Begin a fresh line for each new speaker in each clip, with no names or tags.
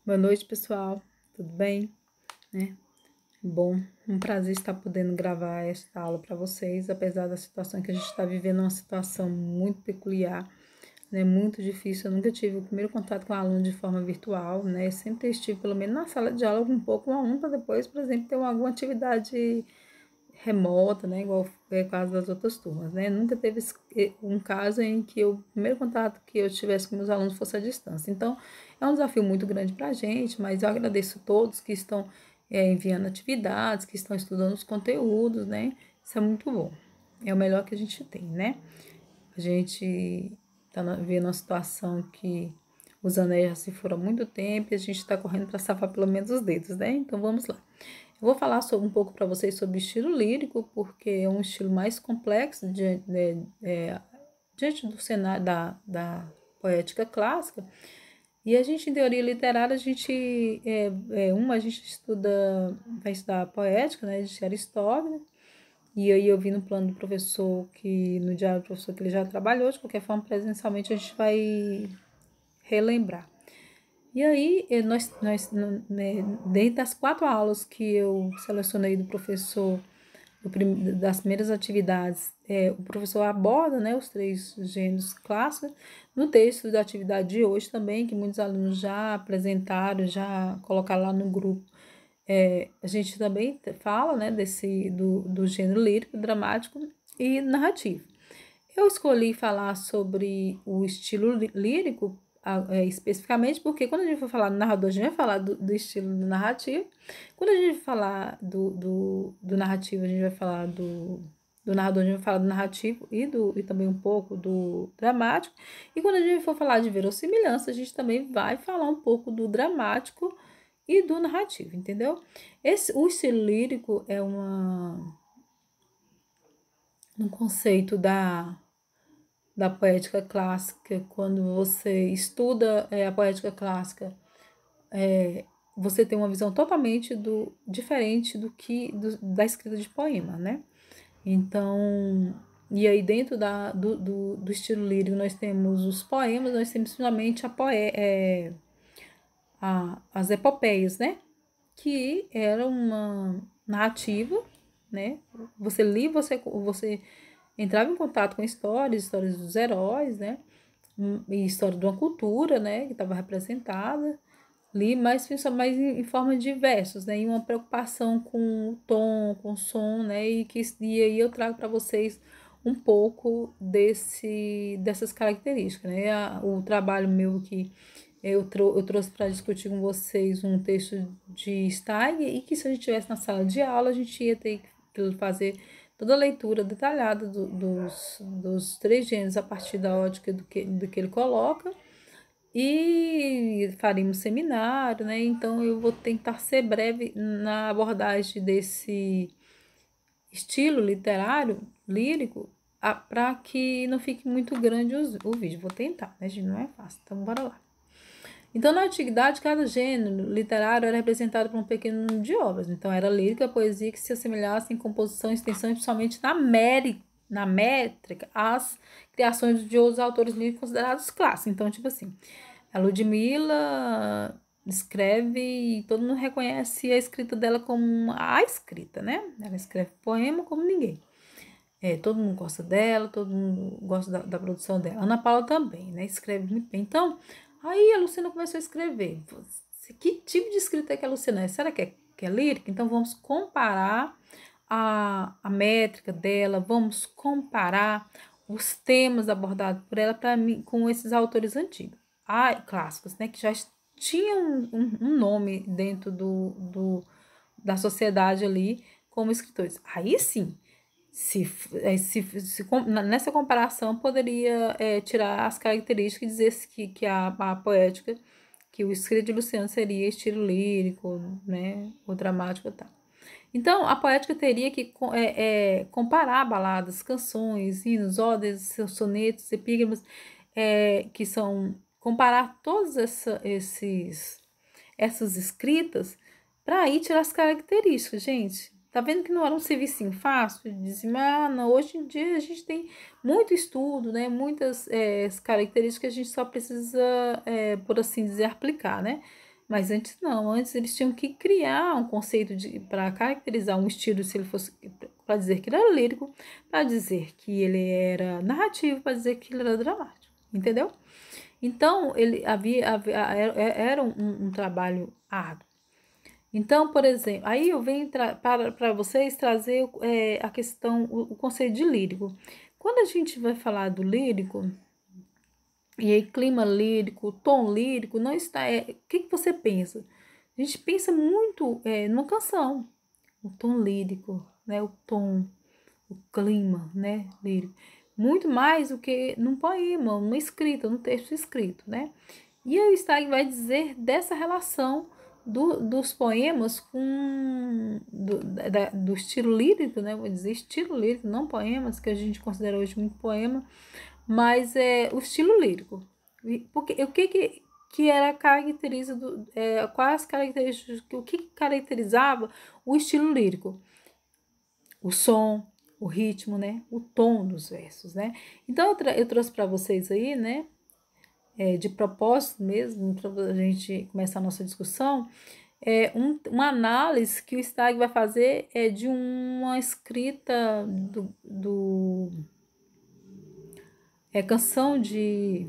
Boa noite, pessoal. Tudo bem? Né? Bom, um prazer estar podendo gravar esta aula para vocês, apesar da situação que a gente está vivendo, uma situação muito peculiar, né? Muito difícil. Eu nunca tive o primeiro contato com o aluno de forma virtual, né? Eu sempre estive, pelo menos na sala de aula, um pouco um a um, para depois, por exemplo, ter alguma atividade remota, né? Igual é o caso das outras turmas, né? Nunca teve um caso em que o primeiro contato que eu tivesse com meus alunos fosse à distância. Então, é um desafio muito grande para a gente, mas eu agradeço a todos que estão enviando atividades, que estão estudando os conteúdos, né? Isso é muito bom. É o melhor que a gente tem, né? A gente está vendo uma situação que os anéis já se foram há muito tempo e a gente está correndo para safar pelo menos os dedos, né? Então, vamos lá. Eu vou falar um pouco para vocês sobre estilo lírico, porque é um estilo mais complexo diante do cenário da poética clássica. E a gente, em teoria literária, a gente, a gente vai estudar poética, né, de Aristóteles, e aí eu vi no plano do professor, no diário do professor que ele já trabalhou, de qualquer forma, presencialmente a gente vai relembrar. E aí, dentro das 4 aulas que eu selecionei do professor, das primeiras atividades, o professor aborda, né, os 3 gêneros clássicos. No texto da atividade de hoje também, que muitos alunos já apresentaram, já colocaram lá no grupo, a gente também fala, né, do gênero lírico, dramático e narrativo. Eu escolhi falar sobre o estilo lírico, especificamente porque quando a gente for falar do narrador, a gente vai falar do estilo do narrativo. Quando a gente falar do narrativo, a gente vai falar do narrador, a gente vai falar do narrativo e também um pouco do dramático. E quando a gente for falar de verossimilhança, a gente também vai falar um pouco do dramático e do narrativo, entendeu? O estilo lírico é um conceito da poética clássica. Quando você estuda a poética clássica, você tem uma visão totalmente diferente da escrita de poema, né? Então, e aí dentro do estilo lírico nós temos os poemas, nós temos finalmente as epopeias, né? Que era uma narrativa, né? Você lia, você entrava em contato com histórias dos heróis, né? E história de uma cultura, né? Que estava representada ali, mas mais em forma de versos, né? E uma preocupação com o tom, com o som, né? E aí eu trago para vocês um pouco dessas características, né? O trabalho meu que eu trouxe para discutir com vocês um texto de Stein e que se a gente estivesse na sala de aula, a gente ia ter que fazer toda a leitura detalhada dos 3 gêneros a partir da ótica do que ele coloca e faríamos seminário, né? Então eu vou tentar ser breve na abordagem desse estilo literário, lírico, para que não fique muito grande o vídeo. Vou tentar, né, gente? Não é fácil, então bora lá. Então, na antiguidade, cada gênero literário era representado por um pequeno número de obras. Então, era lírica, poesia que se assemelhasse em composição, extensão e principalmente na métrica, às criações de outros autores líricos considerados clássicos. Então, tipo assim, a Ludmilla escreve e todo mundo reconhece a escrita dela como a escrita, né? Ela escreve poema como ninguém. Todo mundo gosta dela, todo mundo gosta da produção dela. Ana Paula também, né? Escreve muito bem. Então, aí a Luciana começou a escrever. Que tipo de escrita é que a Luciana é? Será que é lírica? Então, vamos comparar a métrica dela, vamos comparar os temas abordados por ela com esses autores antigos, clássicos, né? Que já tinham um nome dentro da sociedade ali como escritores. Aí sim, nessa comparação poderia tirar as características e dizer que a poética, que o escrito de Luciano seria estilo lírico, né, ou dramático e tal. Então, a poética teria que comparar baladas, canções, hinos, odes, sonetos, epígramas, que são comparar todas essas escritas para aí tirar as características, gente. Tá vendo que não era um serviço fácil de dizer, não, hoje em dia a gente tem muito estudo, né? Muitas características que a gente só precisa, por assim dizer, aplicar, né? Mas antes não, antes eles tinham que criar um conceito para caracterizar um estilo, se ele fosse para dizer que ele era lírico, para dizer que ele era narrativo, para dizer que ele era dramático, entendeu? Então ele era um trabalho árduo. Então, por exemplo, aí eu venho para vocês trazer a questão, o conceito de lírico. Quando a gente vai falar do lírico, e aí clima lírico, tom lírico, não está. O que você pensa? A gente pensa muito numa canção, o tom lírico, né? O tom, o clima, né? Lírico. Muito mais do que num poema, numa escrita, num texto escrito, né? E aí o Stagg vai dizer dessa relação dos poemas com do estilo lírico, né? Vou dizer estilo lírico, não poemas, que a gente considera hoje muito poema, mas é o estilo lírico. Porque o que era caracteriza quais as características, o que caracterizava o estilo lírico? O som, o ritmo, né? O tom dos versos, né? Então eu trouxe para vocês aí, né? De propósito mesmo, para a gente começar a nossa discussão, uma análise que o Stagg vai fazer de uma escrita canção de...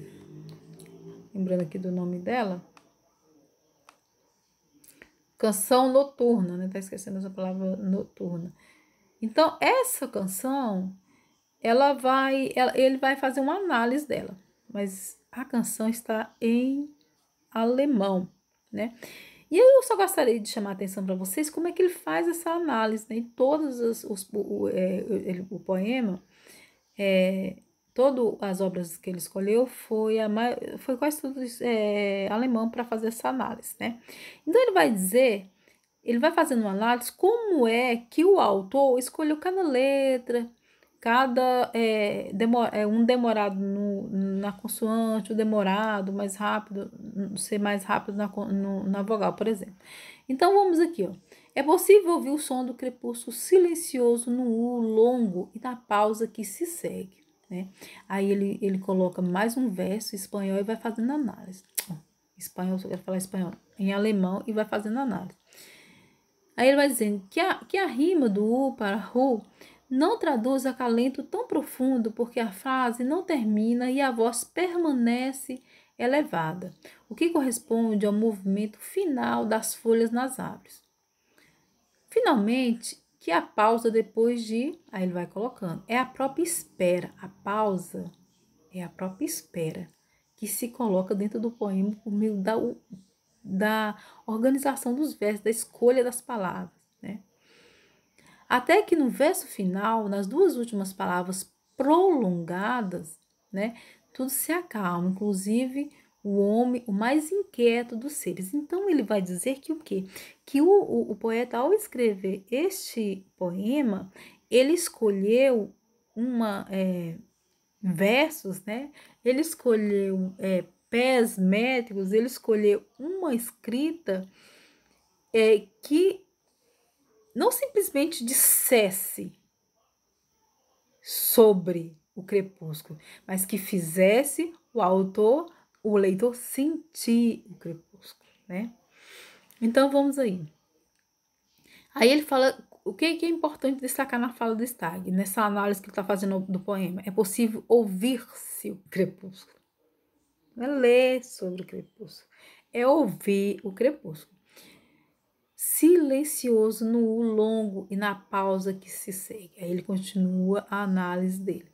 Lembrando aqui do nome dela. Canção noturna, né? Tá esquecendo essa palavra noturna. Então, essa canção, ele vai fazer uma análise dela, mas a canção está em alemão, né? E aí eu só gostaria de chamar a atenção para vocês como é que ele faz essa análise, né? Em todos o poema, todas as obras que ele escolheu foi quase tudo alemão para fazer essa análise, né? Então ele vai fazendo uma análise como é que o autor escolheu cada letra, cada um demorado na consoante, o demorado mais rápido, ser mais rápido na vogal, por exemplo. Então vamos aqui, ó. É possível ouvir o som do crepúsculo silencioso no U longo e na pausa que se segue, né? Aí ele coloca mais um verso em espanhol e vai fazendo análise. Espanhol, eu quero falar espanhol, em alemão e vai fazendo análise. Aí ele vai dizendo que a rima do U para RU não traduz acalento tão profundo porque a frase não termina e a voz permanece elevada, o que corresponde ao movimento final das folhas nas árvores. Finalmente, que a pausa depois de... Aí ele vai colocando. É a própria espera. A pausa é a própria espera que se coloca dentro do poema por meio da organização dos versos, da escolha das palavras, né? Até que no verso final, nas duas últimas palavras prolongadas, né, tudo se acalma, inclusive o homem, o mais inquieto dos seres. Então ele vai dizer que o quê? Que o poeta, ao escrever este poema, ele escolheu versos, né? Ele escolheu pés métricos, ele escolheu uma escrita que não simplesmente dissesse sobre o crepúsculo, mas que fizesse o leitor sentir o crepúsculo, né? Então vamos aí. Aí ele fala o que é importante destacar na fala do Stagg, nessa análise que ele está fazendo do poema. É possível ouvir-se o crepúsculo. Não é ler sobre o crepúsculo, é ouvir o crepúsculo. Silencioso no U longo e na pausa que se segue. Aí ele continua a análise dele.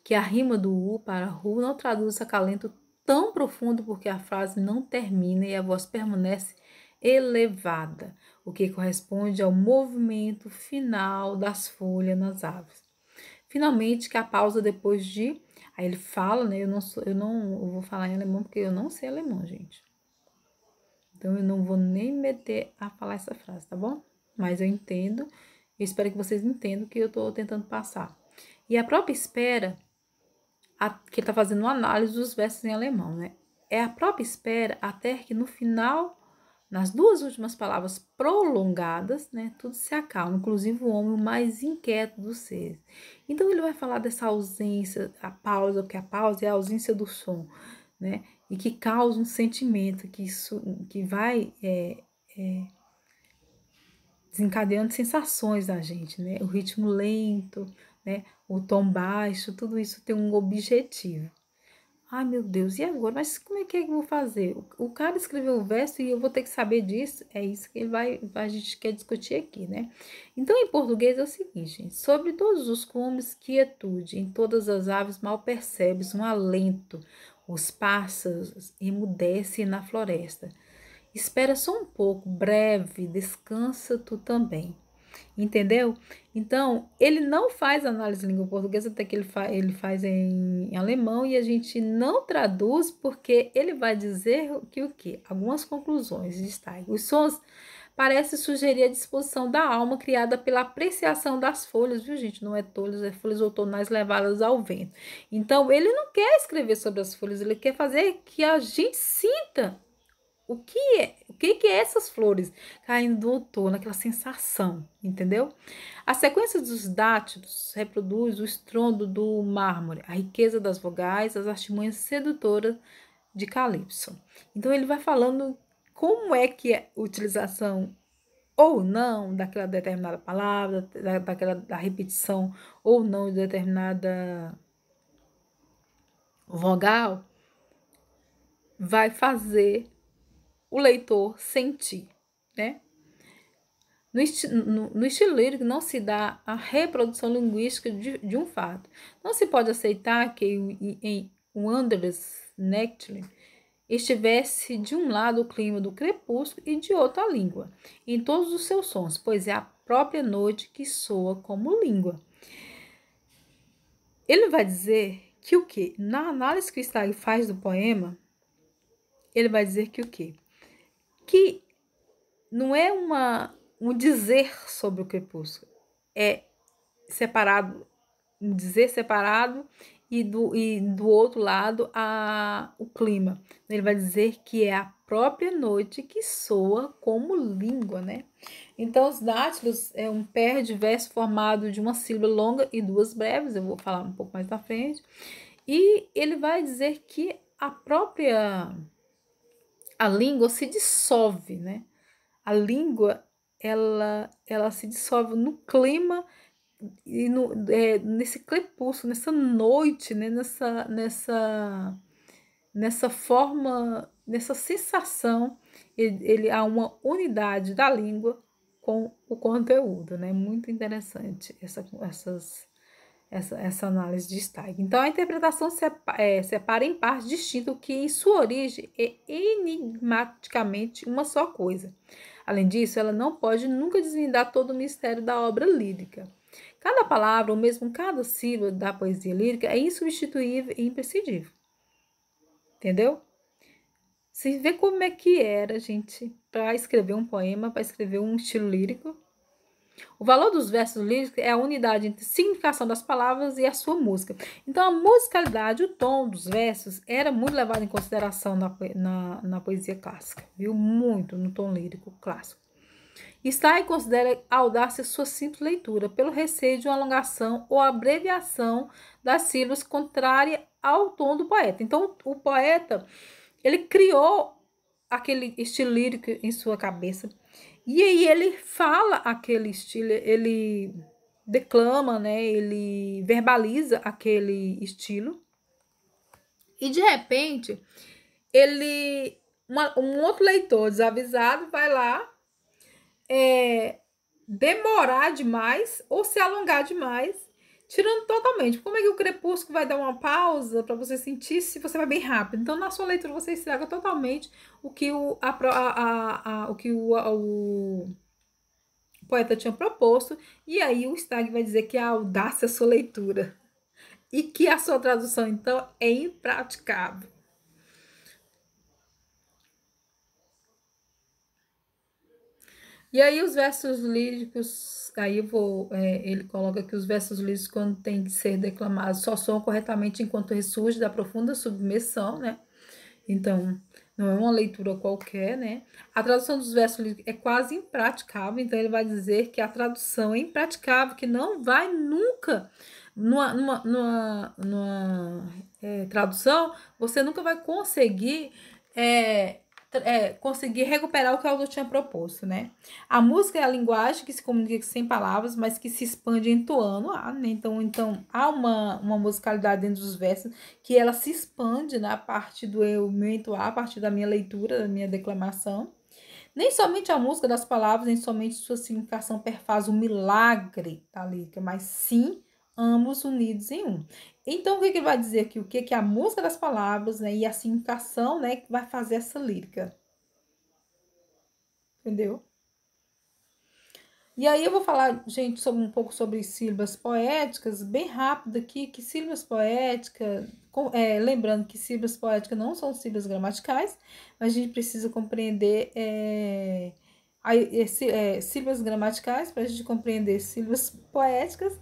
Que a rima do U para RU não traduz acalento tão profundo porque a frase não termina e a voz permanece elevada, o que corresponde ao movimento final das folhas nas árvores. Finalmente, que a pausa depois de... Aí ele fala, né? Eu vou falar em alemão porque eu não sei alemão, gente. Então, eu não vou nem meter a falar essa frase, tá bom? Mas eu entendo, eu espero que vocês entendam o que eu tô tentando passar. E a própria espera, que ele tá fazendo uma análise dos versos em alemão, né? É a própria espera até que no final, nas duas últimas palavras prolongadas, né? Tudo se acalma, inclusive o homem mais inquieto dos seres. Então, ele vai falar dessa ausência, a pausa, porque a pausa é a ausência do som, né? e que causa um sentimento, que vai desencadeando sensações da gente, né? O ritmo lento, né? O tom baixo, tudo isso tem um objetivo. Ai, meu Deus, e agora? Mas como é que eu vou fazer? O cara escreveu o verso e eu vou ter que saber disso? É isso que a gente quer discutir aqui, né? Então, em português é o seguinte, gente. Sobre todos os cumes, quietude, em todas as aves mal percebes um alento. Os pássaros emudecem na floresta. Espera só um pouco, breve, descansa tu também. Entendeu? Então, ele não faz análise de língua portuguesa, até que ele faz em alemão e a gente não traduz porque ele vai dizer que o quê? Algumas conclusões de Stein. Os sons parecem sugerir a disposição da alma criada pela apreciação das folhas, viu, gente? Não é folhas, é folhas outonais levadas ao vento. Então, ele não quer escrever sobre as folhas, ele quer fazer que a gente sinta o que é essas flores caindo do outono, aquela sensação, entendeu? A sequência dos dátilos reproduz o estrondo do mármore, a riqueza das vogais, as artimanhas sedutoras de Calypso. Então ele vai falando como é que é a utilização ou não daquela determinada palavra, da repetição ou não de determinada vogal, vai fazer o leitor sentir, né? No estilo lírico não se dá a reprodução linguística de um fato. Não se pode aceitar que em Wanderers Nectar estivesse de um lado o clima do crepúsculo e de outro a língua, em todos os seus sons, pois é a própria noite que soa como língua. Ele vai dizer que o quê? Na análise que o Stagg faz do poema, ele vai dizer que o quê? Que não é um dizer sobre o crepúsculo, é separado, um dizer separado e do outro lado o clima. Ele vai dizer que é a própria noite que soa como língua, né? Então, os dátilos é um pair de verso formado de uma sílaba longa e duas breves, eu vou falar um pouco mais na frente, e ele vai dizer que a língua se dissolve, né? A língua, ela se dissolve no clima e nesse crepúsculo, nessa noite, né? Nessa forma, nessa sensação, há uma unidade da língua com o conteúdo, né? Muito interessante essa análise de Steig. Então, a interpretação separa em partes distintas o que em sua origem é enigmaticamente uma só coisa. Além disso, ela não pode nunca desvendar todo o mistério da obra lírica. Cada palavra, ou mesmo cada sílaba da poesia lírica, é insubstituível e imprescindível. Entendeu? Você vê como é que era, gente, para escrever um poema, para escrever um estilo lírico. O valor dos versos líricos é a unidade entre a significação das palavras e a sua música. Então, a musicalidade, o tom dos versos era muito levado em consideração na poesia clássica, viu? Muito no tom lírico clássico. Stein considera a audácia sua simples leitura, pelo receio de uma alongação ou abreviação das sílabas contrária ao tom do poeta. Então, o poeta, ele criou aquele estilo lírico em sua cabeça, e aí ele fala aquele estilo, ele declama, né? Ele verbaliza aquele estilo. E de repente, um outro leitor desavisado vai lá demorar demais ou se alongar demais, tirando totalmente. Como é que o crepúsculo vai dar uma pausa para você sentir se você vai bem rápido? Então, na sua leitura, você estraga totalmente o que o poeta tinha proposto, e aí o Stagg vai dizer que a audácia é a sua leitura e que a sua tradução, então, é impraticável. E aí os versos líricos, aí ele coloca que os versos líricos, quando tem que ser declamados, só soam corretamente enquanto ressurge da profunda submersão, né? Então, não é uma leitura qualquer, né? A tradução dos versos líricos é quase impraticável, então ele vai dizer que a tradução é impraticável, que não vai nunca numa tradução, você nunca vai conseguir conseguir recuperar o que o autor tinha proposto, né? A música é a linguagem que se comunica sem palavras, mas que se expande entoando, né? Então há uma musicalidade dentro dos versos que ela se expande na parte do meu entoar, a partir da minha leitura, da minha declamação. Nem somente a música das palavras, nem somente sua significação perfaz o milagre da lírica, mas sim ambos unidos em um. Então, o que ele vai dizer aqui? O que é a música das palavras, né, e a significação, né, que vai fazer essa lírica. Entendeu? E aí eu vou falar, gente, um pouco sobre sílabas poéticas, bem rápido aqui, que sílabas poéticas, lembrando que sílabas poéticas não são sílabas gramaticais, mas a gente precisa compreender sílabas gramaticais para a gente compreender sílabas poéticas.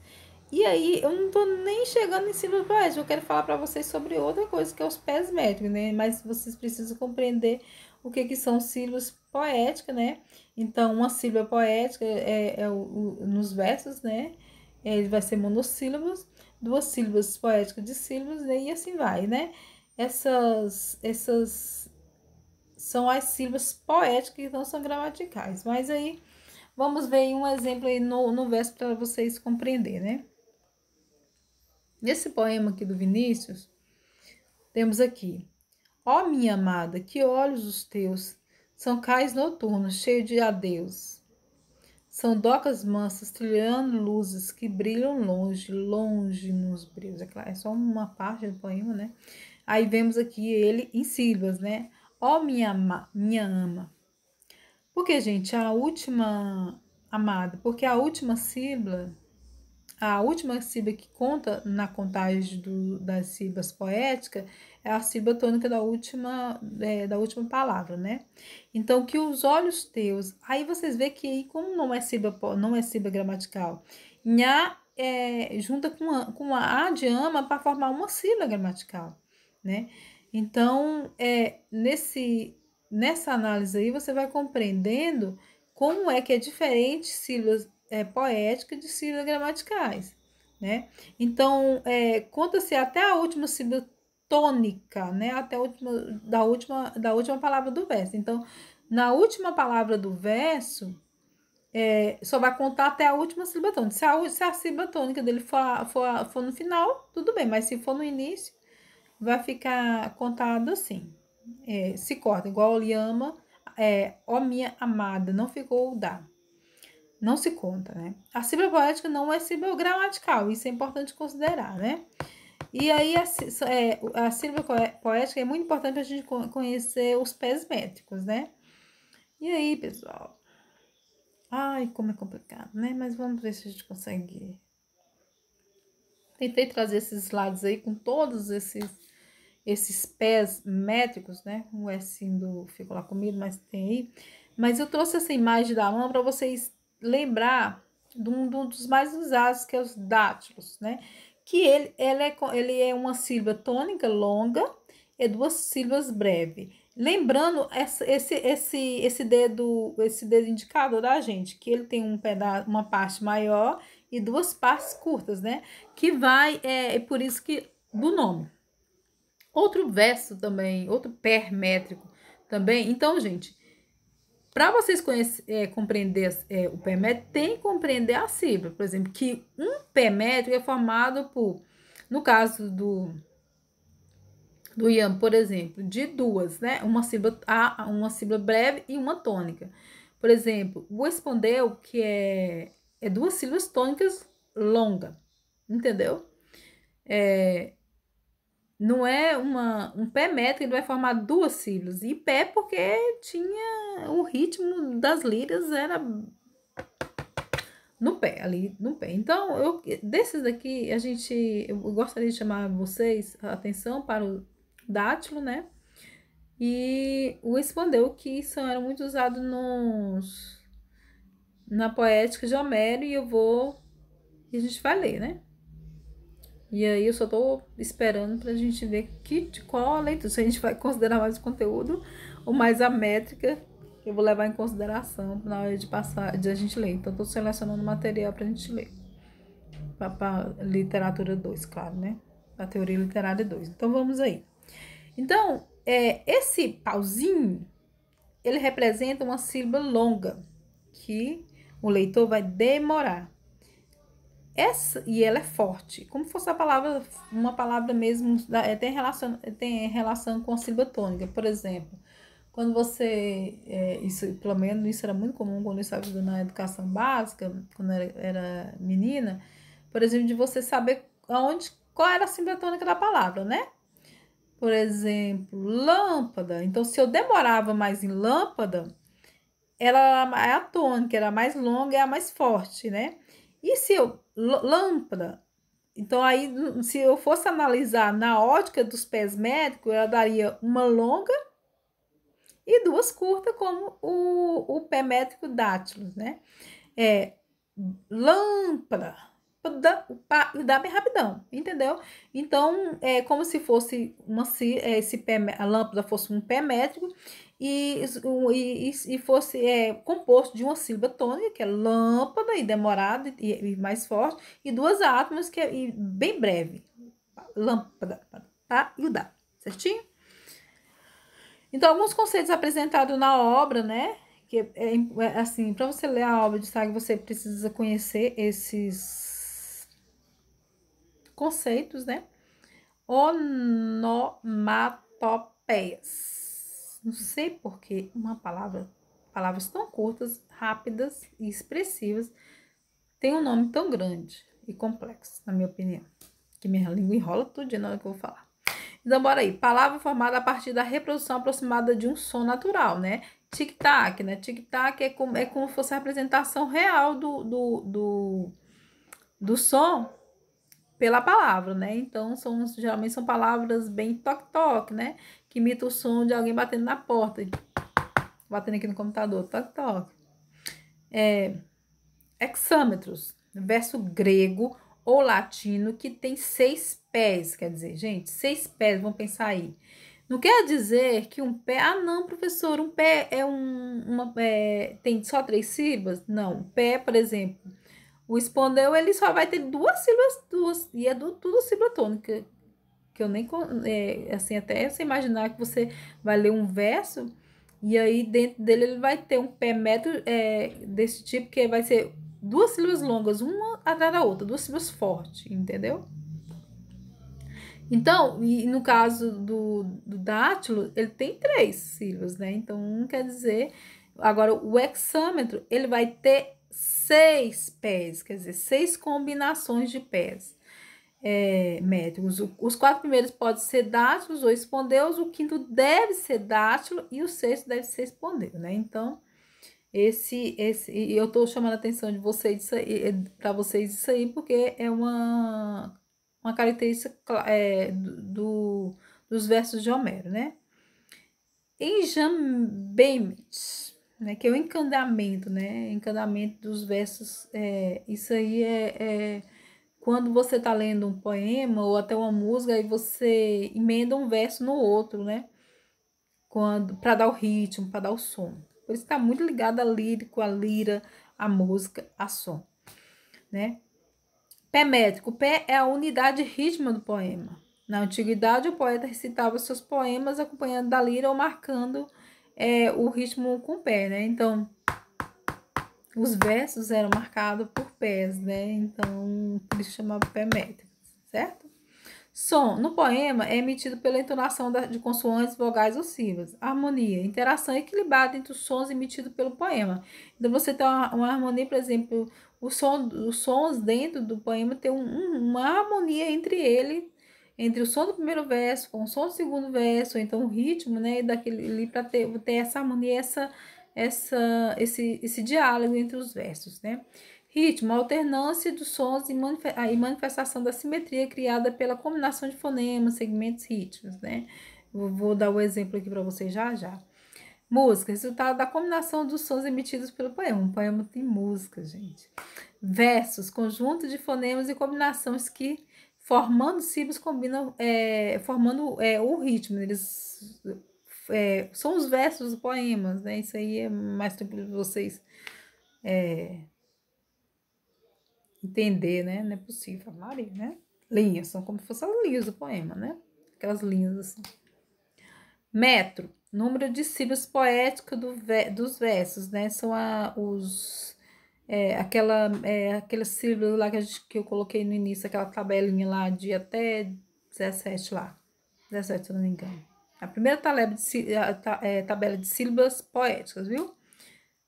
E aí, eu não tô nem chegando em sílabas poéticas, eu quero falar para vocês sobre outra coisa, que é os pés métricos, né? Mas vocês precisam compreender o que são sílabas poéticas, né? Então, uma sílaba poética nos versos, né? Ele vai ser monossílabos, duas sílabas poéticas de sílabas, né? E assim vai, né? Essas são as sílabas poéticas que não são gramaticais. Mas aí, vamos ver um exemplo aí no verso para vocês compreenderem, né? Nesse poema aqui do Vinícius, temos aqui: ó minha amada, que olhos os teus, são cais noturnos, cheios de adeus. São docas mansas, trilhando luzes que brilham longe, longe nos brilhos. É claro, é só uma parte do poema, né? Aí vemos aqui ele em sílabas, né? Ó minha ama. Por que, gente, a última amada? Porque a última sílaba que conta na contagem das sílabas poéticas é a sílaba tônica da última palavra, né? Então, que os olhos teus, aí vocês veem que aí, como não é sílaba gramatical, nha junta com a A de ama para formar uma sílaba gramatical, né? Então, nessa análise aí, você vai compreendendo como é que é diferente sílabas poéticas de sílabas gramaticais, né? Então, conta-se até a última sílaba tônica, né? Até a última palavra do verso. Então, na última palavra do verso, só vai contar até a última sílaba tônica. Se a sílaba tônica dele for no final, tudo bem, mas se for no início, vai ficar contado assim. Se corta, igual o Liama, ó minha amada, não ficou o dá. Não se conta, né? A sílaba poética não é sílaba gramatical, isso é importante considerar, né? E aí, a sílaba poética é muito importante para a gente conhecer os pés métricos, né? E aí, pessoal? Ai, como é complicado, né? Mas vamos ver se a gente consegue. Tentei trazer esses slides aí com todos esses pés métricos, né? O S ficou lá comigo, mas tem aí. Mas eu trouxe essa imagem da mão para vocês lembrar de um dos mais usados, que é os dátilos, né? Que ele é uma sílaba tônica longa e duas sílabas breves. Lembrando esse dedo indicador da gente, que ele tem uma parte maior e duas partes curtas, né? Que vai, por isso que do nome. Outro verso também, outro pé métrico também. Então, gente, para vocês compreender o pé métrico, tem que compreender a sílaba. Por exemplo, que um pé métrico é formado por, no caso do Iam, por exemplo, de duas, né? Uma sílaba breve e uma tônica. Por exemplo, o respondeu, que é duas sílabas tônicas longas, entendeu? Não é um pé métrico, ele vai formar duas sílabas. E pé porque tinha o ritmo das lírias, era no pé, ali no pé. Então, desses daqui, eu gostaria de chamar vocês a atenção para o dátilo, né? E o espandeu, que eram muito usados na poética de Homero, e a gente vai ler, né? E aí eu só tô esperando pra gente ver qual a leitura, se a gente vai considerar mais o conteúdo ou mais a métrica que eu vou levar em consideração na hora de a gente ler. Então, tô selecionando material pra gente ler. para literatura 2, claro, né? A teoria literária 2. Então, vamos aí. Então, esse pauzinho, ele representa uma sílaba longa, que o leitor vai demorar. E ela é forte, como se fosse uma palavra mesmo, tem relação com a sílaba tônica. Por exemplo, quando pelo menos isso era muito comum quando eu estava estudando na educação básica, quando era menina, por exemplo, de você saber qual era a sílaba tônica da palavra, né? Por exemplo, lâmpada. Então, se eu demorava mais em lâmpada, ela é a tônica, era a mais longa e a mais forte, né? E se eu lâmpada, então aí se eu fosse analisar na ótica dos pés métricos, ela daria uma longa e duas curtas, como o pé métrico dátilo, né? Lâmpada, dá bem rapidão, entendeu? Então, é como se fosse a lâmpada fosse um pé métrico e fosse composto de uma sílaba tônica, que é lâmpada, e demorada e mais forte, e duas átomas, que é bem breve. Lâmpada, tá? E o dá, certinho? Então, alguns conceitos apresentados na obra, né? Que assim, para você ler a obra de Sage, você precisa conhecer esses conceitos, né? Onomatopeias. Não sei por que palavras tão curtas, rápidas e expressivas tem um nome tão grande e complexo, na minha opinião. Que minha língua enrola tudo na hora que eu vou falar. Então, bora aí. Palavra formada a partir da reprodução aproximada de um som natural, né? Tic-tac, né? Tic-tac é como se fosse a representação real do som pela palavra, né? Então, geralmente são palavras bem toque-toque, né? Que imita o som de alguém batendo na porta. Batendo aqui no computador, toque-toque. Hexâmetros, verso grego ou latino que tem 6 pés. Quer dizer, gente, 6 pés, vamos pensar aí. Não quer dizer que um pé... Ah, não, professor, um pé tem só 3 sílabas? Não, pé, por exemplo, o espondeu, ele só vai ter 2 sílabas, e é tudo sílaba tônica, que eu nem... assim, até você imaginar que você vai ler um verso, e aí dentro dele ele vai ter um pé métrico desse tipo, que vai ser 2 sílabas longas, uma atrás da outra, 2 sílabas fortes, entendeu? Então, e no caso do dátilo, ele tem 3 sílabas, né? Então, quer dizer... Agora, o hexâmetro, ele vai ter 6 pés, quer dizer, 6 combinações de pés métricos. Os 4 primeiros podem ser dátilos ou espondeus, o quinto deve ser dátilo e o sexto deve ser espondeu, né? Então, eu tô chamando a atenção de vocês para vocês isso aí, porque é uma característica dos versos de Homero, né? Enjambement, né? Que é o encandeamento, né? Encandeamento dos versos. Isso aí quando você tá lendo um poema ou até uma música, aí você emenda um verso no outro, né? Para dar o ritmo, para dar o som. Por isso está muito ligado a lírico, a lira, a música, a som, né? Pé métrico. Pé é a unidade rítmica do poema. Na antiguidade, o poeta recitava seus poemas acompanhando da lira ou marcando o ritmo com o pé, né? Então, os versos eram marcados por pés, né? Então, por isso chamava pé métrico, certo? Som. No poema é emitido pela entonação de consoantes, vogais ou sílabas. Harmonia. Interação equilibrada entre os sons emitidos pelo poema. Então, você tem uma harmonia, por exemplo, os sons dentro do poema tem uma harmonia entre o som do primeiro verso com o som do segundo verso, ou então o ritmo, né, daquele ali, para ter essa harmonia, esse diálogo entre os versos, né? Ritmo, alternância dos sons e manifestação da simetria criada pela combinação de fonemas, segmentos rítmicos, né? Vou dar o exemplo aqui para vocês já já. Música, resultado da combinação dos sons emitidos pelo poema. Um poema tem música, gente. Versos, conjunto de fonemas e combinações que, formando sílabas, combinam, formando o ritmo. Eles são os versos dos poemas, né? Isso aí é mais tranquilo de vocês entender, né? Não é possível, Maria, né? Linhas, são como se fossem as linhas do poema, né? Aquelas linhas assim. Metro, número de sílabas poéticos dos versos, né? São aquelas sílabas lá que eu coloquei no início, aquela tabelinha lá de até 17 lá. 17, se eu não me engano. A primeira tabela de sílabas poéticas, viu?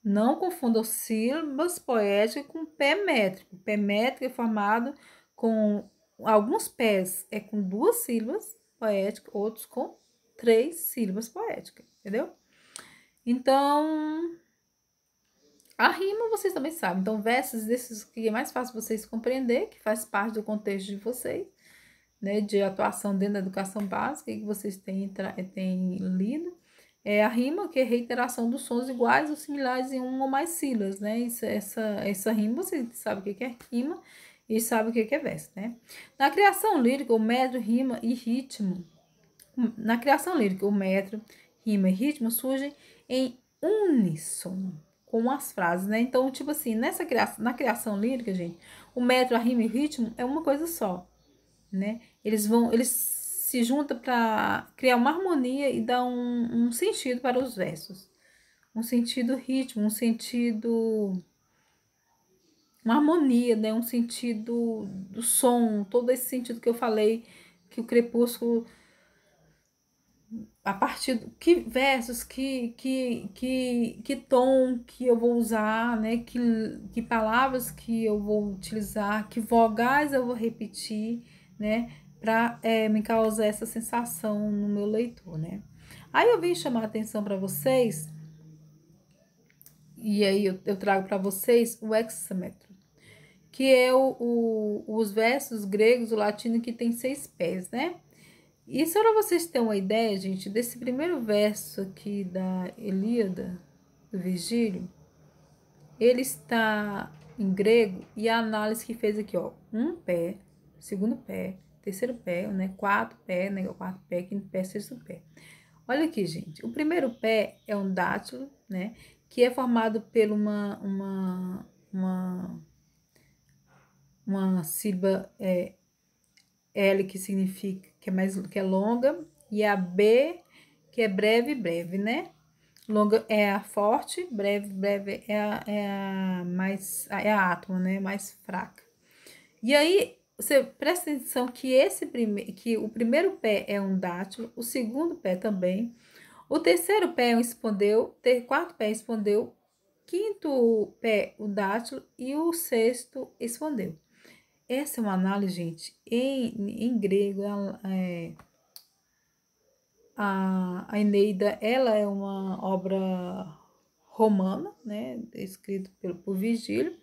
Não confundam sílabas poéticas com pé métrico. Pé métrico é formado com alguns pés com 2 sílabas poéticas, outros com 3 sílabas poéticas, entendeu? Então, a rima vocês também sabem. Então, versos desses que é mais fácil vocês compreender, que faz parte do contexto de vocês, né, de atuação dentro da educação básica, que vocês têm lido. É a rima, que é reiteração dos sons iguais ou similares em uma ou mais sílabas, né? Essa rima, você sabe o que é rima e sabe o que é verso, né? Na criação lírica, o metro, rima e ritmo. Na criação lírica, o metro, rima e ritmo surgem em uníssono com as frases, né? Então, tipo assim, na criação lírica, gente, o metro, a rima e o ritmo é uma coisa só, né? Eles se juntam para criar uma harmonia e dar um sentido para os versos. Um sentido ritmo, um sentido, uma harmonia, né? Um sentido do som, todo esse sentido que eu falei, que o Crepúsculo, a partir do que versos, que tom que eu vou usar, né? Que palavras que eu vou utilizar, que vogais eu vou repetir, né? Para me causar essa sensação no meu leitor, né? Aí eu vim chamar a atenção para vocês, e aí eu trago para vocês o hexâmetro, que é os versos gregos, o latino, que tem 6 pés, né? E só para vocês terem uma ideia, gente, desse primeiro verso aqui da Ilíada, do Virgílio, ele está em grego, e a análise que fez aqui, ó, um pé, segundo pé, terceiro pé, né, quatro pé, né, quarto pé, quinto pé, sexto pé. Olha aqui, gente, o primeiro pé é um dátilo, né, que é formado por uma sílaba L, que significa que é longa, e a B, que é breve, né? Longa é a forte, breve é a átoma, né? Mais fraca. E aí, você presta atenção que que o primeiro pé é um dátilo, o segundo pé também, o terceiro pé é um espondeu, o quarto pé é espondeu, quinto pé o dátilo e o sexto espondeu. Essa é uma análise, gente, em grego. A Eneida, ela é uma obra romana, né, escrita por Virgílio,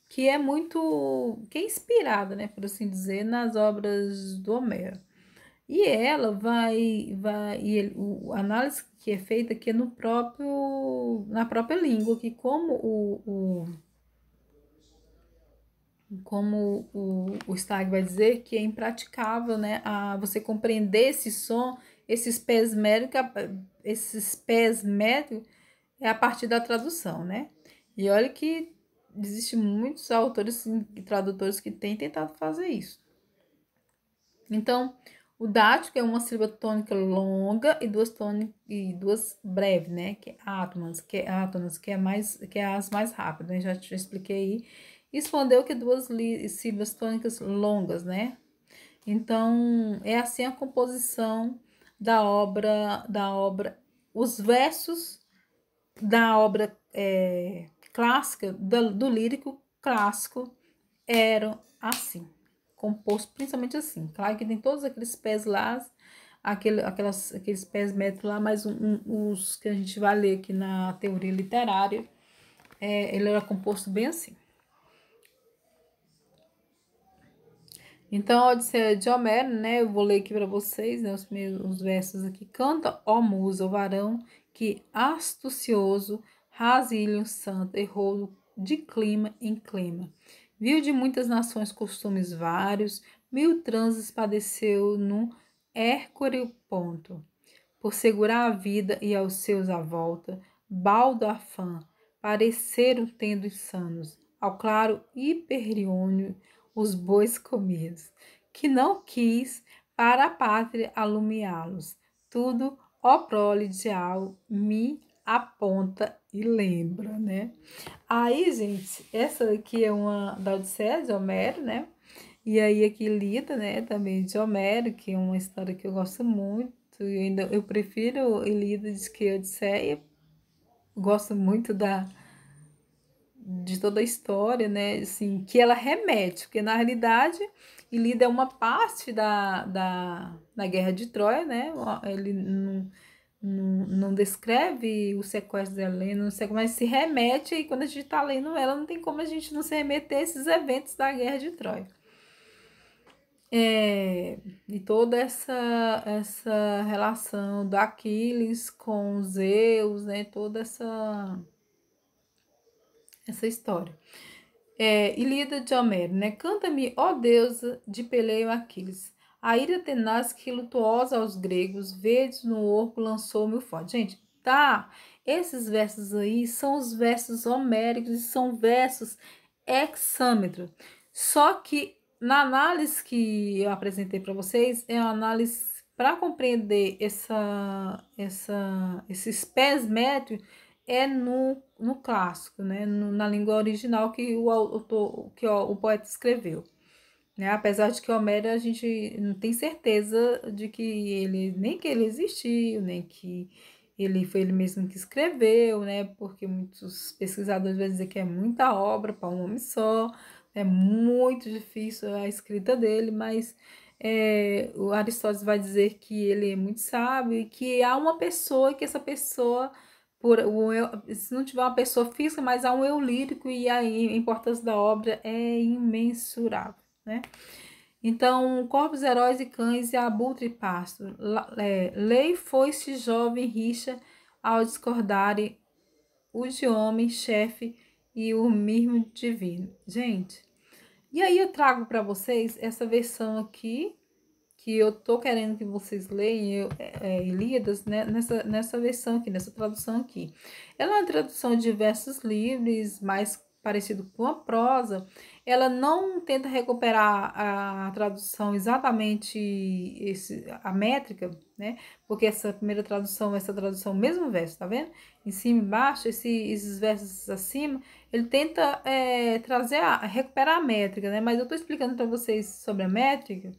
que é inspirada, né, por assim dizer, nas obras do Homero. E ela a análise que é feita aqui é na própria língua, que como o Stag vai dizer, que é impraticável, né, você compreender esse som, esses pés métricos é a partir da tradução, né? E olha que existem muitos autores e tradutores que têm tentado fazer isso. Então, o dático é uma sílaba tônica longa e duas breves, né? Que é átonas, que é as mais rápidas, né? Já te expliquei aí. Respondeu que duas sílabas tônicas longas, né? Então, é assim a composição os versos da obra clássica, do lírico clássico, eram assim, composto principalmente assim. Claro que tem todos aqueles pés lá, aqueles pés métricos lá, mas os que a gente vai ler aqui na teoria literária, ele era composto bem assim. Então, a Odisseia de Homero, né? Eu vou ler aqui para vocês, né? Os versos aqui. Canta, ó musa, o varão que astucioso, rasílio santo, errou de clima em clima. Viu de muitas nações costumes vários, 1000 transes padeceu no Hércules ponto. Por segurar a vida e aos seus à volta, baldo afã, pareceram tendo insanos,
ao claro hiperiônio os bois comidos, que não quis para a pátria alumiá-los. Tudo, ó prole de Al, me aponta e lembra, né? Aí, gente, essa aqui é uma da Odisseia de Homero, né? E aí aqui Lida, né, também de Homero, que é uma história que eu gosto muito. Eu prefiro Ilíada que a Odisseia. Gosto muito de toda a história, né? Assim, que ela remete, porque na realidade Ilíada é uma parte da Guerra de Troia, né? Ele não descreve o sequestro de Helena, mas se remete, e quando a gente está lendo ela, não tem como a gente não se remeter a esses eventos da Guerra de Troia. E toda essa relação do Aquiles com Zeus, né? Toda essa história. Ilíada de Homero, né? Canta-me, ó deusa de Peleu Aquiles. A ira tenaz que lutuosa aos gregos, verdes no orco lançou-me o forte. Gente, tá? Esses versos aí são os versos homéricos e são versos hexâmetro. Só que na análise que eu apresentei para vocês, é uma análise para compreender esses pés métricos é no clássico, né? Na língua original que o autor, que o poeta escreveu. Né? Apesar de que Homero a gente não tem certeza de que ele, nem que ele existiu, nem que ele foi ele mesmo que escreveu, né? Porque muitos pesquisadores vão dizer que é muita obra para um homem só, é muito difícil a escrita dele, mas o Aristóteles vai dizer que ele é muito sábio e que há uma pessoa, que essa pessoa, se não tiver uma pessoa física, mas há um eu lírico e a importância da obra é imensurável, né? Então, corpos, heróis e cães e abutre e pasto. Lei foi-se jovem rixa ao discordarem o de homem, chefe e o mesmo divino. Gente, e aí eu trago para vocês essa versão aqui, que eu tô querendo que vocês leiam, Ilíadas, né, nessa versão aqui, nessa tradução aqui. Ela é uma tradução de versos livres, mais parecido com a prosa. Ela não tenta recuperar a tradução exatamente a métrica, né? Porque essa primeira tradução, essa tradução, mesmo verso, tá vendo? Em cima e embaixo, esses versos acima, ele tenta recuperar a métrica, né? Mas eu tô explicando para vocês sobre a métrica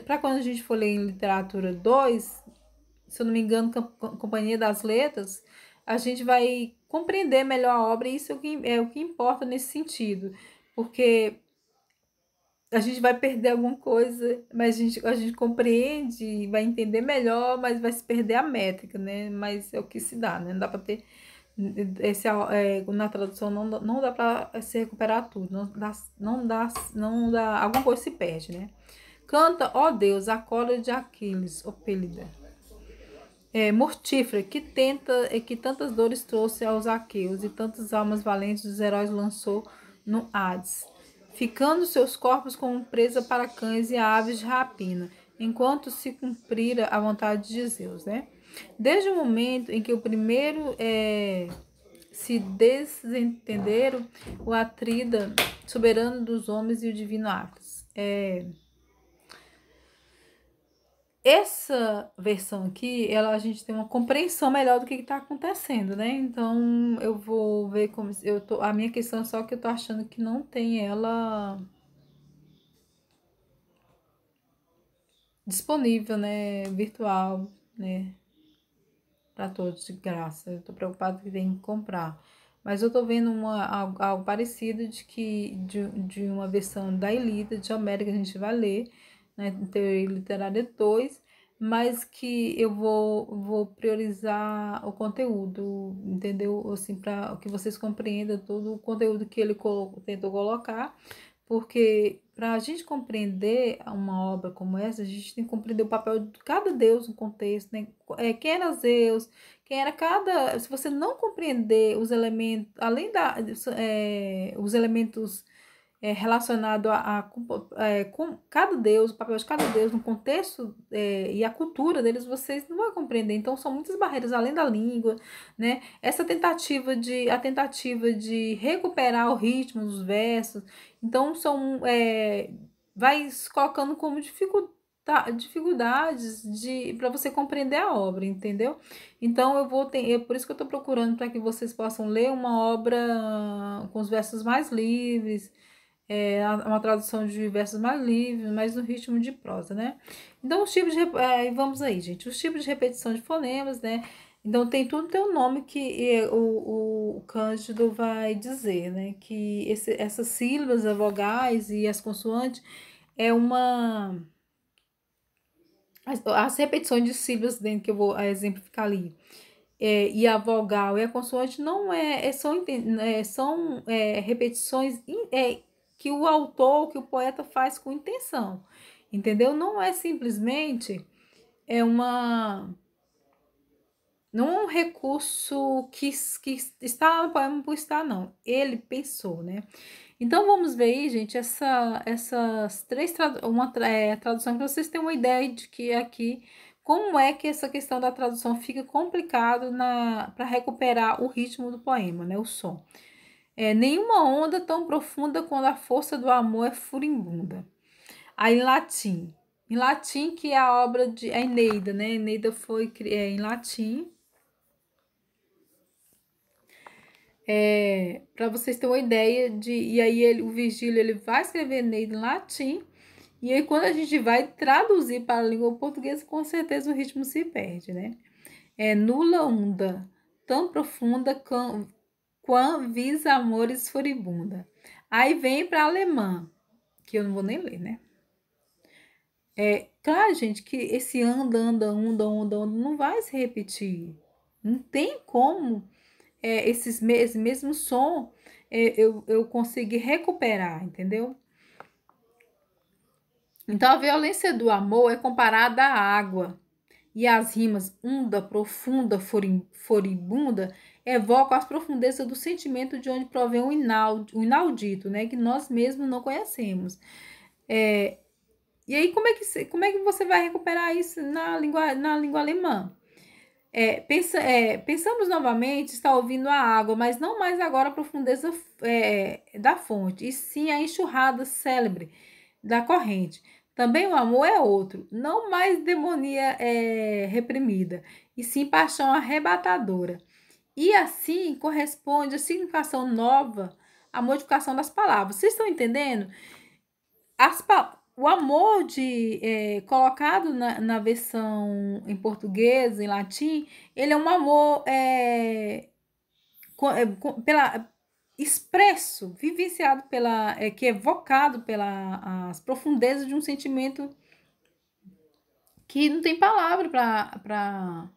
para quando a gente for ler em literatura 2, se eu não me engano, Companhia das Letras, a gente vai compreender melhor a obra e isso é o que importa nesse sentido, porque a gente vai perder alguma coisa, mas a gente compreende, vai entender melhor, mas vai se perder a métrica, né? Mas é o que se dá, né? Não dá para ter na tradução não dá para se recuperar tudo, não dá, alguma coisa se perde, né? Canta, ó Deus, a cólera de Aquiles, ó Pélida. Mortífera, que tantas dores trouxe aos aqueus e tantas almas valentes dos heróis lançou no Hades, ficando seus corpos como presa para cães e aves de rapina, enquanto se cumprira a vontade de Zeus, né? Desde o momento em que o primeiro se desentenderam, o Atrida, soberano dos homens, e o divino Atlas. Essa versão aqui, a gente tem uma compreensão melhor do que está acontecendo, né? Então, eu vou ver como a minha questão é só que eu tô achando que não tem ela disponível, né, virtual, né, para todos de graça. Eu tô preocupada que tem que comprar. Mas eu tô vendo algo parecido de uma versão da Ilíada de Homero que a gente vai ler, né, em Teoria Literária 2, mas que eu vou priorizar o conteúdo, entendeu? Assim, para que vocês compreendam todo o conteúdo que ele tentou colocar, porque para a gente compreender uma obra como essa, a gente tem que compreender o papel de cada deus no contexto, né? Quem era Zeus, quem era cada. Se você não compreender os elementos, além os elementos relacionado com cada deus, o papel de cada deus no contexto e a cultura deles, vocês não vão compreender. Então, são muitas barreiras além da língua, né? A tentativa de recuperar o ritmo dos versos, então vai se colocando como dificuldades para você compreender a obra, entendeu? Então por isso que eu estou procurando para que vocês possam ler uma obra com os versos mais livres, uma tradução de versos mais livres, mais no ritmo de prosa, né? Então vamos aí, gente, os tipos de repetição de fonemas, né? Então tem um nome que o Cândido vai dizer, né? Que essas sílabas, as vogais e as consoantes é uma as repetições de sílabas dentro que eu vou exemplificar ali, e a vogal e a consoante não são repetições que o autor, que o poeta faz com intenção, entendeu? Não é simplesmente não é um recurso que está lá no poema por estar, não. Ele pensou, né? Então, vamos ver aí, gente, essas três traduções para vocês terem uma ideia de que aqui, como é que essa questão da tradução fica complicado para recuperar o ritmo do poema, né? O som. Nenhuma onda tão profunda quando a força do amor é furibunda. Aí, em latim, que é a obra de Eneida, né? Eneida foi em latim. Para vocês terem uma ideia e aí o Virgílio ele vai escrever Eneida em latim, e aí quando a gente vai traduzir para a língua portuguesa, com certeza o ritmo se perde, né? Nula onda, tão profunda quam vis amores furibunda. Aí vem para alemã, que eu não vou nem ler, né? Claro, gente, que esse anda, anda, onda, onda, onda não vai se repetir. Não tem como esse mesmo som eu consegui recuperar, entendeu? Então, a violência do amor é comparada à água, e as rimas unda, profunda, furibunda evocam as profundezas do sentimento de onde provém o inaudito, né, que nós mesmos não conhecemos. E aí, como é que você vai recuperar isso na língua alemã? Pensamos novamente, está ouvindo a água, mas não mais agora a profundeza da fonte, e sim a enxurrada célebre da corrente. Também o amor é outro, não mais demonia reprimida, e sim paixão arrebatadora. E assim corresponde a significação nova à modificação das palavras. Vocês estão entendendo? O amor colocado na versão em português, em latim, ele é um amor expresso, vivenciado que é evocado pelas profundezas de um sentimento que não tem palavra para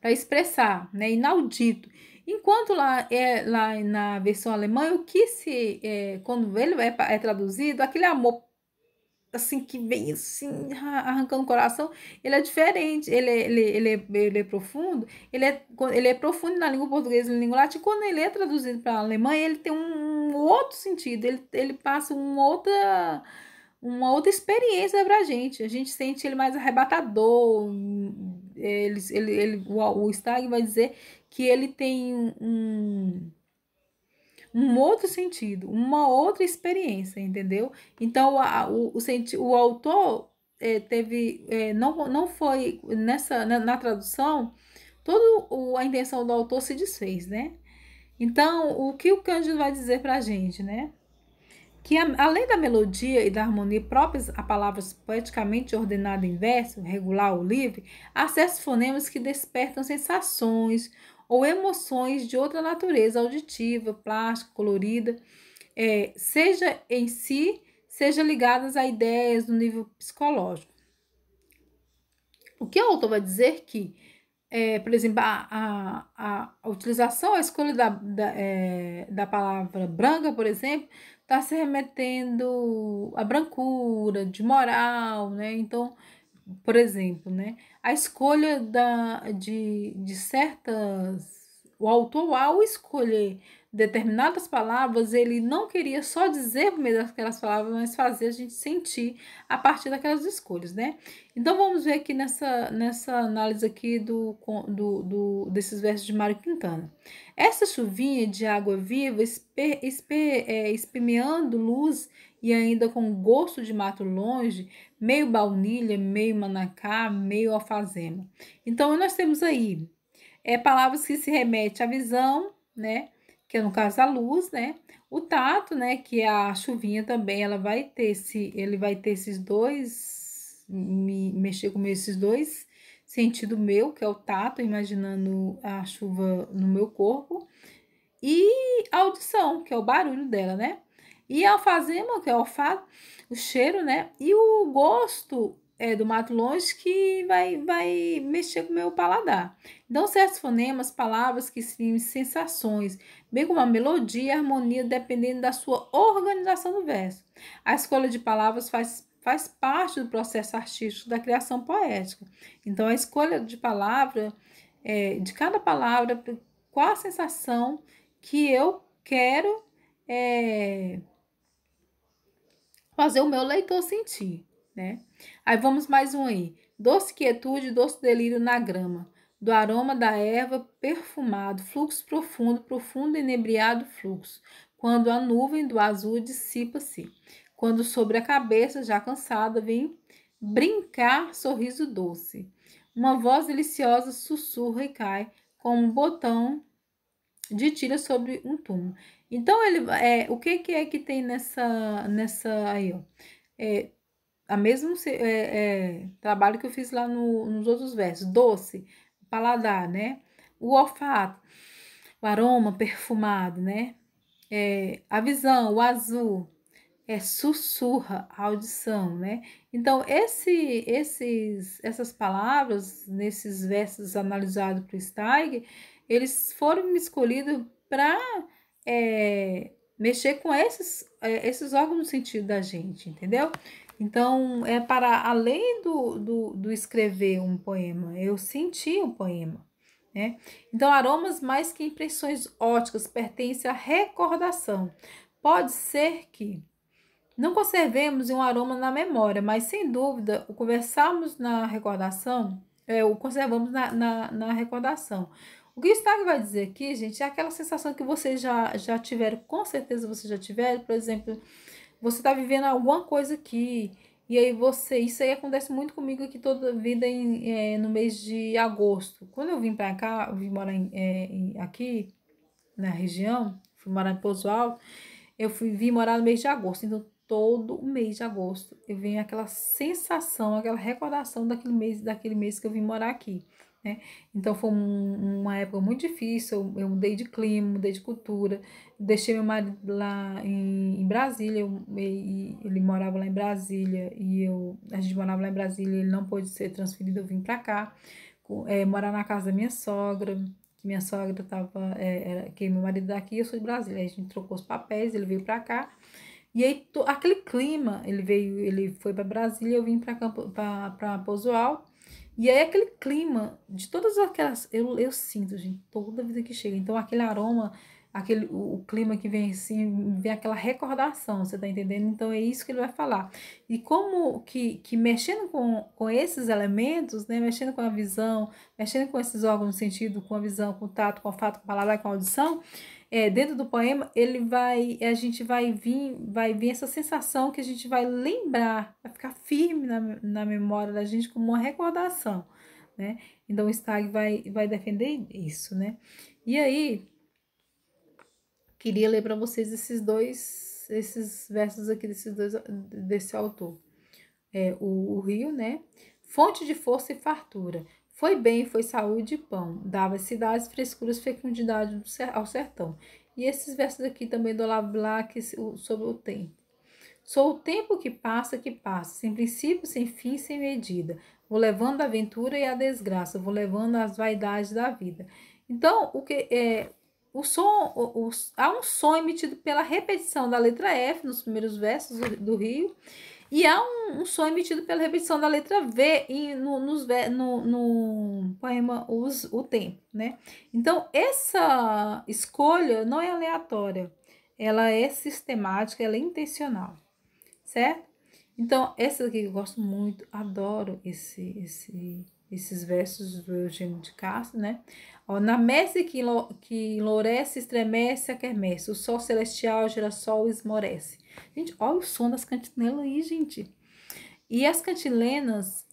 expressar, né? Inaudito. Enquanto lá na versão alemã, quando ele é traduzido, aquele amor assim que vem assim arrancando o coração, ele é diferente, ele é profundo, ele é profundo na língua portuguesa e na língua latina. Quando ele é traduzido para alemão, ele tem um outro sentido, ele passa uma outra experiência pra gente. A gente sente ele mais arrebatador. O Stag vai dizer que ele tem um outro sentido, uma outra experiência, entendeu? Então, o autor não foi na tradução, toda a intenção do autor se desfez, né? Então, o que o Cândido vai dizer pra gente, né? Que além da melodia e da harmonia próprias a palavras poeticamente ordenadas em verso, regular ou livre, há certos fonemas que despertam sensações ou emoções de outra natureza auditiva, plástica, colorida, seja em si, seja ligadas a ideias no nível psicológico. O que o autor vai dizer que, por exemplo, a utilização, a escolha da palavra branca, por exemplo, está se remetendo à brancura, de moral, né? Então, por exemplo, né? A escolha de certas
o autor, ao escolher determinadas palavras, ele não queria só dizer por meio daquelas palavras, mas fazer a gente sentir a partir daquelas escolhas, né? Então, vamos ver aqui nessa análise aqui desses versos de Mário Quintana. Essa chuvinha de água viva, espemeando luz e ainda com gosto de mato longe, meio baunilha, meio manacá, meio alfazema. Então, nós temos aí palavras que se remetem à visão, né? Que é no caso a luz, né? O tato, né? Que é a chuvinha também, ele vai ter esses dois, mexer com esses dois sentido meu, que é o tato, imaginando a chuva no meu corpo, e a audição, que é o barulho dela, né? E a alfazema, que é o olfato, o cheiro, né? E o gosto do mato longe, que vai mexer com o meu paladar. Então, certos fonemas, palavras que têm sensações, bem como a melodia e a harmonia, dependendo da sua organização do verso. A escolha de palavras faz parte do processo artístico da criação poética. Então, a escolha de palavra, de cada palavra, qual a sensação que eu quero fazer o meu leitor sentir, né? Aí vamos mais um aí. Doce quietude, doce delírio na grama, do aroma da erva perfumado, fluxo profundo, profundo inebriado fluxo, quando a nuvem do azul dissipa-se, quando sobre a cabeça já cansada vem brincar sorriso doce. Uma voz deliciosa sussurra e cai, como um botão de tira sobre um túmulo. Então, o que é que tem nessa aí, ó? A mesmo trabalho que eu fiz lá nos outros versos. Doce, paladar, né? O olfato, o aroma perfumado, né? A visão, o azul, sussurra a audição, né? Então, essas palavras, nesses versos analisados por Steig, eles foram escolhidos para mexer com esses órgãos no sentido da gente, entendeu? Então, é para além do escrever um poema, eu senti um poema, né? Então, aromas mais que impressões óticas pertencem à recordação. Pode ser que não conservemos um aroma na memória, mas sem dúvida o conversarmos na recordação, o conservamos na recordação. O que o Stark vai dizer aqui, gente, é aquela sensação que vocês já tiveram, com certeza vocês já tiveram, por exemplo, você está vivendo alguma coisa aqui, e aí isso aí acontece muito comigo aqui toda a vida no mês de agosto. Quando eu vim para cá, eu vim morar aqui na região, fui morar em Pouso Alto, vim morar no mês de agosto, então todo mês de agosto eu venho aquela sensação, aquela recordação daquele mês que eu vim morar aqui, né? Então foi uma época muito difícil, eu mudei de clima, mudei de cultura, deixei meu marido lá em Brasília, ele morava lá em Brasília a gente morava lá em Brasília, ele não pôde ser transferido, eu vim pra cá, morar na casa da minha sogra, que minha sogra tava, que meu marido daqui, eu sou de Brasília, aí a gente trocou os papéis, ele veio pra cá, e aí aquele clima, ele foi para Brasília, eu vim para Pouso Alto, e aí aquele clima de todas aquelas, eu sinto, gente, toda vida que chega, então aquele aroma, o clima que vem assim, vem aquela recordação, você tá entendendo? Então é isso que ele vai falar. E como que mexendo com esses elementos, né, mexendo com a visão, mexendo com esses órgãos no sentido, com a visão, com o tato, com o olfato, com o paladar, com a audição, dentro do poema, a gente vai vir essa sensação que a gente vai lembrar, vai ficar firme na memória da gente como uma recordação, né? Então o Stag vai defender isso, né? E aí, queria ler para vocês esses versos aqui desse autor. O rio, né? Fonte de força e fartura. Foi bem, foi saúde e pão. Dava às cidades frescuras, fecundidade ao sertão. E esses versos aqui também do Olavo Bilac sobre o tempo. Sou o tempo que passa, sem princípio, sem fim, sem medida. Vou levando a aventura e a desgraça, vou levando as vaidades da vida. Então, há um som emitido pela repetição da letra F nos primeiros versos do rio,
E há um som emitido pela repetição da letra V no poema O Tempo, né? Então, essa escolha não é aleatória, ela é sistemática, ela é intencional, certo? Então, essa aqui eu gosto muito, adoro esses versos do Eugênio de Castro, né? Ó, na messe que enlourece, estremece a quermesse, o sol celestial, girassol esmorece. Gente, olha o som das cantinelas aí, gente. E as cantilenas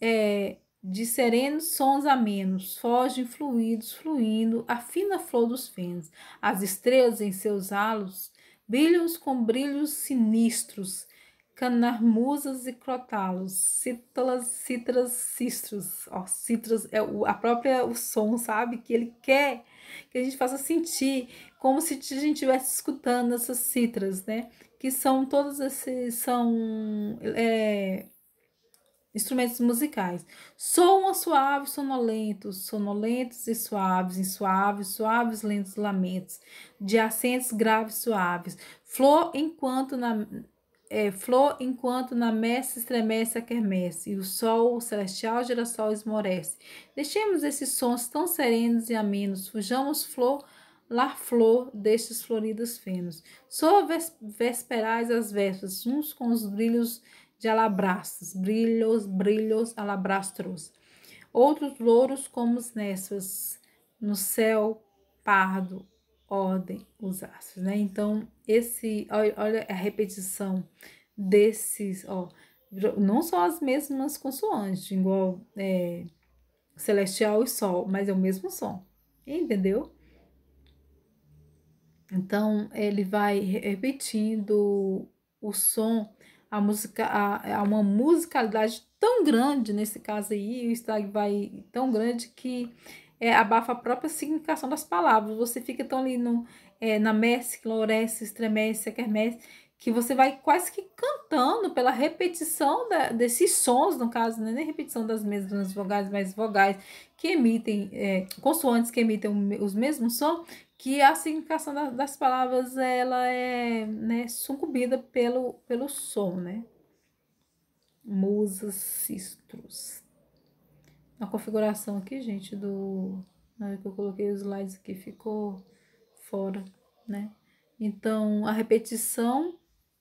de serenos sons amenos, fogem fluidos, fluindo, a fina flor dos fenos. As estrelas em seus halos brilham com brilhos sinistros, canarmusas e crotalos, cítalas, cítras, cistros. Ó, citras é o som, sabe? Que ele quer que a gente faça sentir como se a gente estivesse escutando essas citras, né? Que são todos esses, instrumentos musicais. Soam suaves, sonolentos, sonolentos e suaves, em suaves, suaves, lentos lamentos, de acentos graves, suaves. Flor enquanto na messe estremece a quermesse, e o sol o celestial girassol esmorece. Deixemos esses sons tão serenos e amenos, fujamos lar flor destes floridos fenos. Soa vesperais as vespas, uns com os brilhos de alabastros, brilhos alabastros. Outros louros como os nésperas, no céu pardo, ordem os astros, né? Então, olha a repetição desses, ó, não são as mesmas consoantes, igual celestial e sol, mas é o mesmo som, entendeu? Então, ele vai repetindo o som, a música, há uma musicalidade tão grande nesse caso aí, o estrago vai tão grande que abafa a própria significação das palavras. Você fica tão ali na messe, que floresce, estremece, quermesse, que você vai quase que cantando pela repetição desses sons, no caso, não é nem repetição das mesmas vogais, mas vogais que emitem, consoantes que emitem os mesmos sons, que a significação das palavras ela é, né, sucumbida pelo som, né? Musas, cistros. A configuração aqui, gente, na hora que eu coloquei os slides aqui, ficou fora, né? Então, a repetição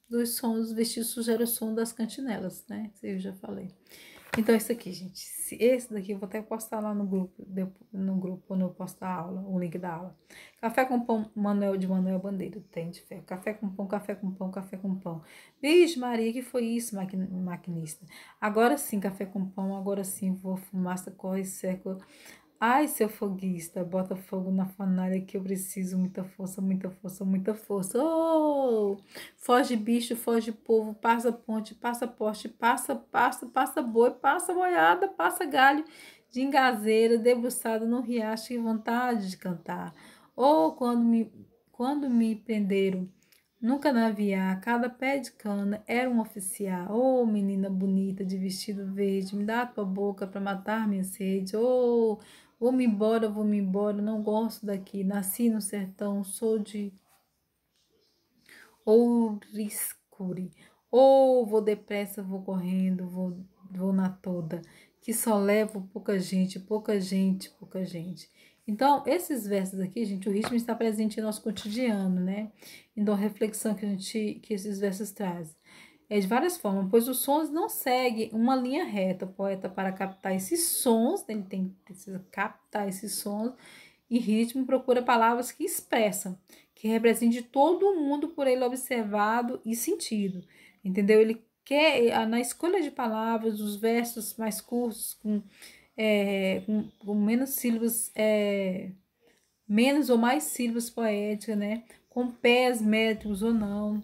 dos sons vestidos sugere o som das cantinelas, né? Isso eu já falei. Então, isso aqui, gente. Esse daqui eu vou até postar lá no grupo, quando eu postar a aula, o link da aula. Café com pão, de Manuel Bandeira, tem de fé. Café com pão, café com pão, café com pão. Vixe, Maria, que foi isso, maquinista? Agora sim, café com pão, agora sim, vou fumaça, corre, seco. Ai, seu foguista, bota fogo na fornalha que eu preciso. Muita força, muita força, muita força. Oh! Foge bicho, foge povo, passa ponte, passa poste, passa boi, passa boiada, passa galho de engazeira, debruçado no riacho e vontade de cantar. Oh, quando me prenderam, nunca naviar, cada pé de cana era um oficial. Oh, menina bonita de vestido verde, me dá a tua boca para matar minha sede. Oh, vou-me embora, não gosto daqui. Nasci no sertão, sou de Ouriscuri. Oh, vou depressa, vou correndo, vou na toda, que só levo pouca gente, pouca gente, pouca gente. Então, esses versos aqui, gente, o ritmo está presente em nosso cotidiano, né? Então, a reflexão que esses versos trazem é de várias formas, pois os sons não seguem uma linha reta. O poeta, para captar esses sons, ele precisa captar esses sons e ritmo, procura palavras que expressam, que representem todo o mundo por ele observado e sentido, entendeu? Ele quer, na escolha de palavras, os versos mais curtos, com menos sílabas, menos ou mais sílabas poéticas, né? Com pés métricos ou não,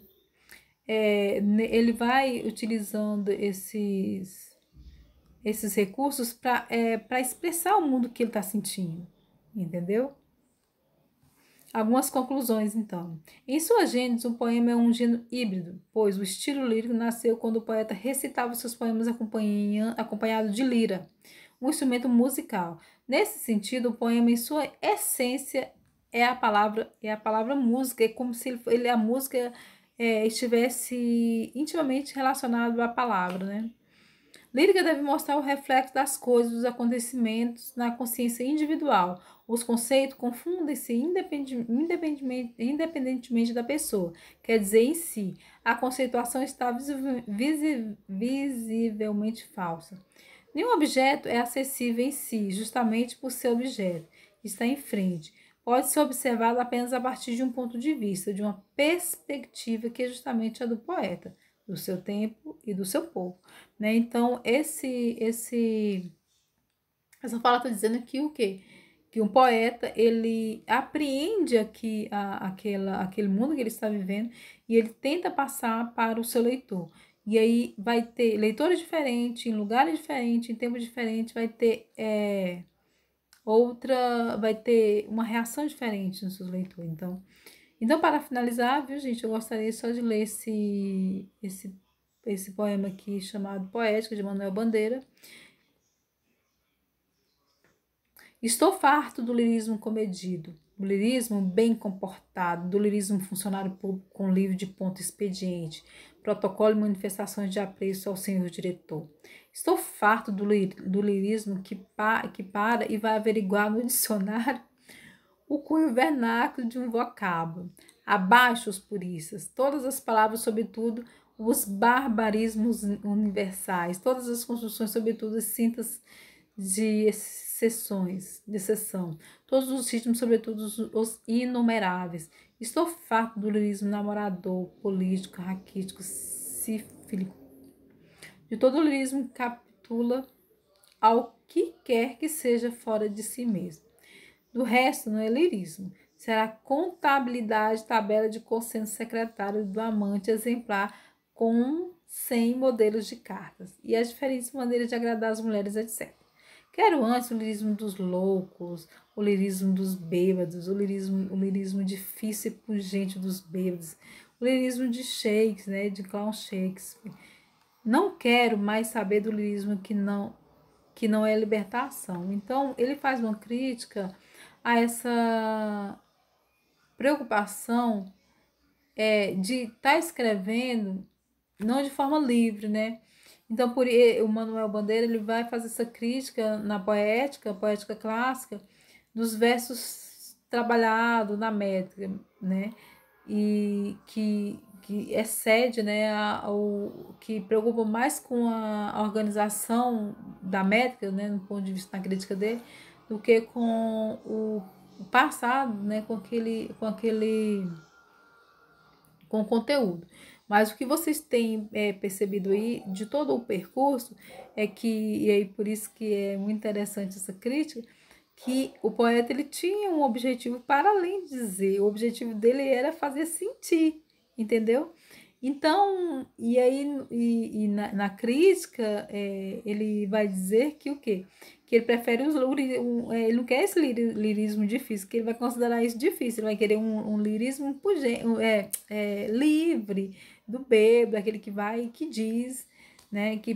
ele vai utilizando esses recursos para expressar o mundo que ele está sentindo, entendeu? Algumas conclusões, então. Em sua gênese, o poema é um gênero híbrido, pois o estilo lírico nasceu quando o poeta recitava seus poemas acompanhado de lira, um instrumento musical. Nesse sentido, o poema, em sua essência, é a palavra música, é como se a música
estivesse intimamente relacionado à palavra, né? Lírica deve mostrar o reflexo das coisas, dos acontecimentos na consciência individual. Os conceitos confundem-se independentemente da pessoa, quer dizer, em si. A conceituação está visivelmente falsa. Nenhum objeto é acessível em si, justamente por ser objeto. Está em frente. Pode ser observado apenas a partir de um ponto de vista, de uma perspectiva que é justamente a do poeta, do seu tempo e do seu povo, né? Então, essa fala está dizendo que o quê? Que um poeta, ele apreende aquele mundo que ele está vivendo e ele tenta passar para o seu leitor. E aí vai ter leitores diferentes, em lugares diferentes, em tempos diferentes, vai ter vai ter uma reação diferente nos seus leitores. Então, para finalizar, viu, gente, eu gostaria só de ler esse poema aqui chamado Poética, de Manuel Bandeira. Estou farto do lirismo comedido, do lirismo bem comportado, do lirismo funcionário público com livro de ponto expediente, protocolo e manifestações de apreço ao senhor diretor. Estou farto do lirismo que para e vai averiguar no dicionário o cunho vernáculo de um vocábulo. Abaixo os puristas, todas as palavras, sobretudo os barbarismos universais, todas as construções, sobretudo as cintas de exceção, todos os ritmos, sobretudo os inumeráveis. Estou farto do lirismo namorador, político, raquítico, sífilico. De todo o lirismo que capitula ao que quer que seja fora de si mesmo. Do resto, não é lirismo. Será contabilidade, tabela de consenso secretário do amante exemplar com 100 modelos de cartas e as diferentes maneiras de agradar as mulheres, etc. Quero antes o lirismo dos loucos, o lirismo dos bêbados, o lirismo difícil e pungente dos bêbados, o lirismo de Shakespeare, né, de Clown Shakespeare. Não quero mais saber do lirismo que não é libertação. Então, ele faz uma crítica a essa preocupação de estar escrevendo não de forma livre, né? Então, o Manuel Bandeira ele vai fazer essa crítica na poética clássica, dos versos trabalhados na métrica, né? E que excede, né, que preocupa mais com a organização da métrica, né, no ponto de vista da crítica dele, do que com o passado, né, com o conteúdo. Mas o que vocês têm percebido aí de todo o percurso é que, e aí por isso que é muito interessante essa crítica, que o poeta ele tinha um objetivo para além de dizer, o objetivo dele era fazer sentir, entendeu? Então, e aí na crítica, ele vai dizer que o quê? Que ele prefere ele não quer esse lirismo difícil, que ele vai considerar isso difícil, ele vai querer um lirismo livre, do bêbado, aquele que vai e que diz, né, que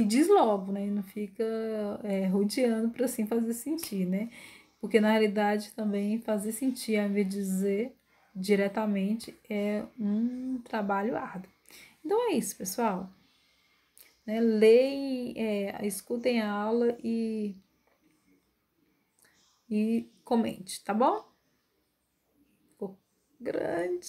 diz logo, né, e não fica rodeando para assim fazer sentir, né, porque na realidade também fazer sentir, ao invés de dizer diretamente, é um trabalho árduo. Então é isso, pessoal, né, leem, escutem a aula e comente, tá bom? Ficou grande.